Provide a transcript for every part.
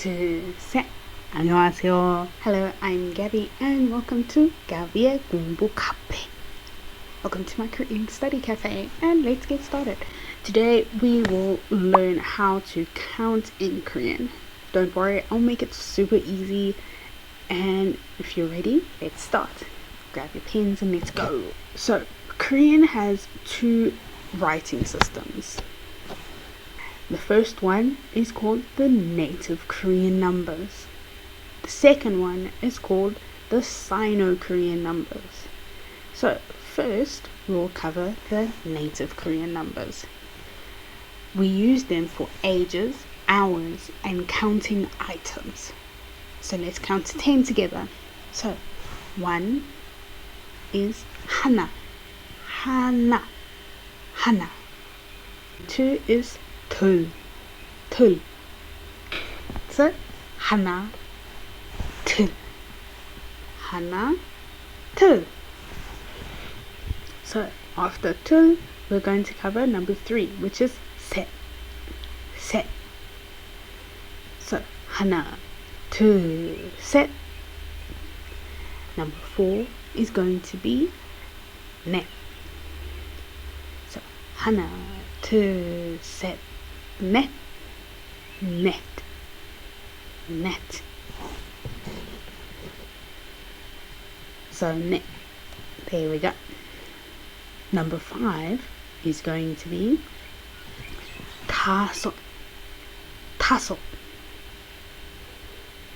둘, 셋. 안녕하세요. Hello, I'm Gabby and welcome to Gabby의 공부 카페. Welcome to my Korean study cafe and let's get started. Today we will learn how to count in Korean. Don't worry, I'll make it super easy. And if you're ready, let's start. Grab your pens and let's go. So, Korean has two writing systems. The first one is called the native Korean numbers. The second one is called the Sino-Korean numbers. So, first we'll cover the native Korean numbers. We use them for ages, hours, and counting items. So let's count to 10 together. So, 1 is 하나, 하나, 하나. 2 is 둘, 둘. So, 하나, 둘, 하나, 둘. So, after 둘, we're going to cover number 3, which is 셋, 셋. So, 하나, 둘, 셋. Number 4 is going to be 넷. So, 하나, 둘, 셋, 넷, 넷, 넷. So, 넷. There we go. Number 5 is going to be 다섯, 다섯,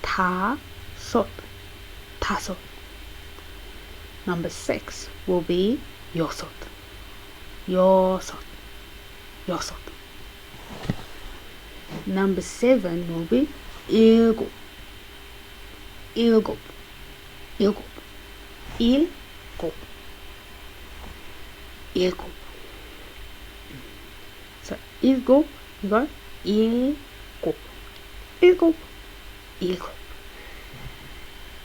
다섯, 다섯. Number 6 will be 여섯, 여섯, 여섯. Number 7 will be 일곱, 일곱, 일곱, 일곱, 일곱. So 일곱, 이걸 일곱, 일곱, 일곱.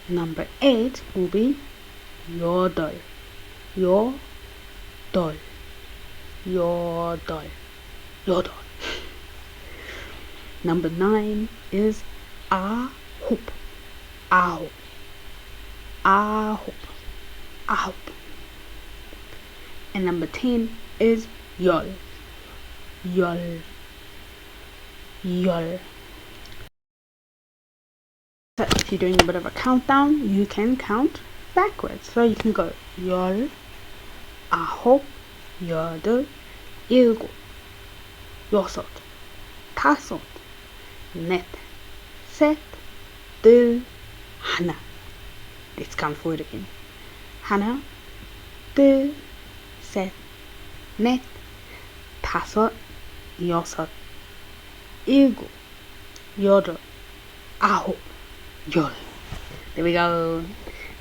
Number 8 will be 여덟, 여덟, 여덟, 여덟. Number 9 is 아홉, 아홉, 아홉, 아홉. And number 10 is 열, 열, 열. So if you're doing a bit of a countdown, you can count backwards. So you can go 열, 아홉, 여덟, 일곱, 여섯, 다섯, 넷, 셋, 둘, 하나. Let's count forward again. 하나, 둘, 셋, 넷, 다섯, 여섯, 일곱, 여덟, 아홉, 열. There we go.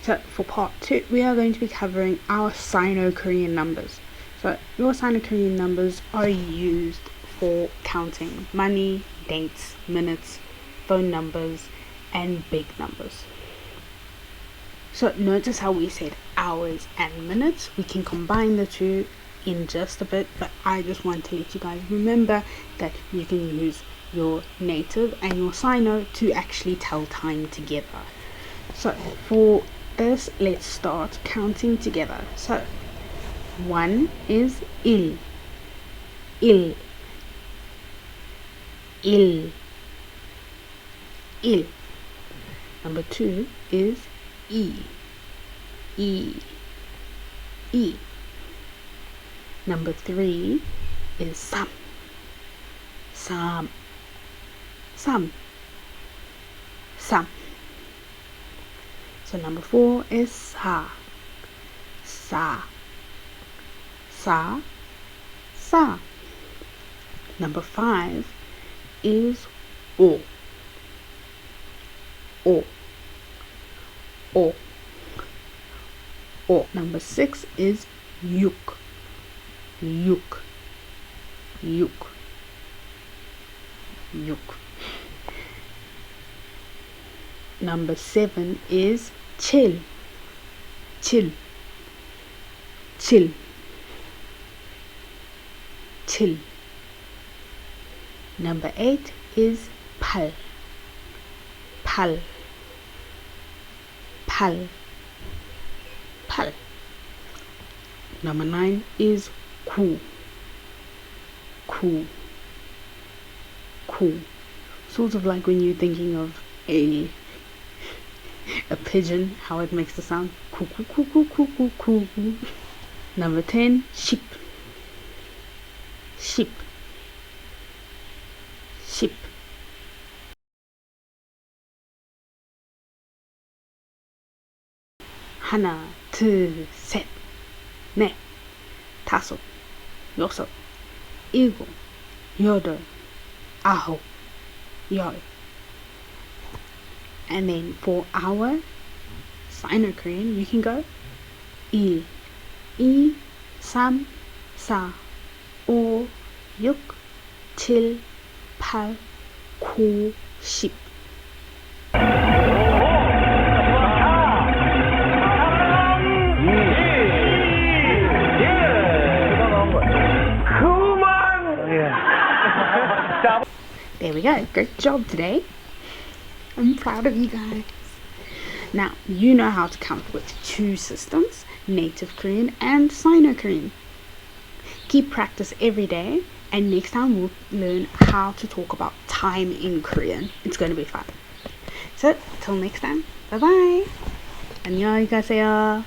So for part 2, we are going to be covering our Sino-Korean numbers. So your Sino-Korean numbers are used for counting money, dates, minutes, phone numbers, and big numbers. So notice how we said hours and minutes. We can combine the two in just a bit, but I just want to let you guys remember that you can use your native and your Sino to actually tell time together. So for this, let's start counting together. So 1 is 일, 일, 일, 일. Number 2 is 이, 이, 이. Number 3 is 삼, 삼, 삼, 삼. So number 4 is 사, 사, 사, 사. Number 5 is 오, 오, 오, 오. Number 6 is 육, 육, 육, 육. Number 7 is 칠, 칠, 칠, 칠. Number 8 is 팔, pal, pal, pal. Number 9 is ku, ku, ku. Sort of like when you're thinking of a pigeon, how it makes the sound ku ku ku ku ku ku ku. Number 10, sheep, sheep, sheep. 하나, 둘, 셋, 넷, 다섯, 여섯, 일곱, 여덟, 아홉, 열. And then for our Sino-Korean, you can go 1, 2, 3, 4, 5, 6, 7, 8, 9, 10. There we go. Great job today. I'm proud of you guys. Now, you know how to count with 2 systems, Native Korean and Sino-Korean. Keep practice every day, and next time we'll learn how to talk about time in Korean. It's going to be fun. So, till next time, bye-bye. 안녕히 가세요.